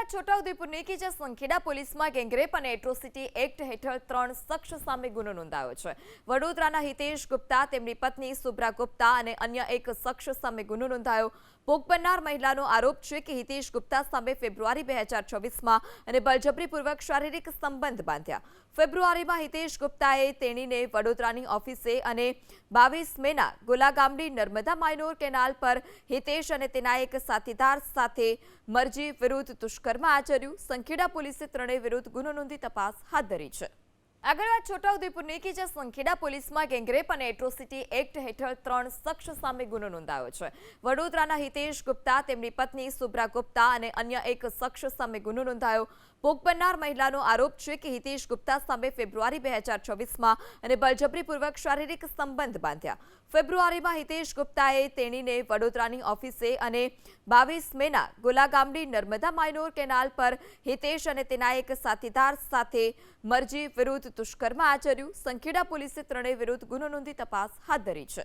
વાત છોટાઉદેપુરની કે જ્યાં સંખેડા પોલીસમાં ગેંગરેપ અને એટ્રોસિટી એક્ટ હેઠળ 3 શખ્સ સામે ગુનો નોંધાયો છે। વડોદરાના હિતેશ ગુપ્તા, તેમની પત્ની શુભ્રા ગુપ્તા અને અન્ય એક શખ્સ સામે ગુનો નોંધાયો। ભોગ બનનાર મહિલાનો આરોપ છે કે હિતેશ ગુપ્તા સામે ફેબ્રુઆરી 2026માં અને બળજબરીપૂર્વક શારીરિક સંબંધ બાંધ્યા। ફેબ્રુઆરીમાં હિતેશ ગુપ્તાએ તેણીને વડોદરાની ઓફિસે અને 22 મેના ગોલાગામડી નર્મદા માઇનોર કેનાલ પર હિતેશ અને તેના એક સાથીદાર સાથે મરજી વિરુદ્ધ દુષ્કર્મ આચર્યું। સંખેડા પોલીસે ત્રણેય વિરુદ્ધ ગુનો નોંધી તપાસ હાથ ધરી છે। આગળ વાત છોટાઉદેપુરની કે જ્યાં સંખેડા પોલીસમાં ગેંગરેપ અને એટ્રોસિટી એક્ટ હેઠળ 3 શખ્સ સામે ગુનો નોંધાયો છે। વડોદરાના હિતેશ ગુપ્તા, તેમની પત્ની શુભ્રા ગુપ્તા અને અન્ય એક શખ્સ સામે ગુનો નોંધાયો। ભોગ બનનાર મહિલાનો આરોપ છે કે હિતેશ ગુપ્તા સામે ફેબ્રુઆરી 2026માં અને બળજબરીપૂર્વક શારીરિક સંબંધ બાંધ્યા। ફેબ્રુઆરીમાં હિતેશ ગુપ્તાએ તેણીને વડોદરાની ઓફિસે અને 22 મેના ગોલાગામડી નર્મદા માઇનોર કેનાલ પર હિતેશ અને તેના એક સાથીદાર સાથે મરજી વિરુદ્ધ દુષ્કર્મ આચર્યું। સંખેડા પોલીસે ત્રણેય વિરુદ્ધ ગુનો નોંધી તપાસ હાથ ધરી છે।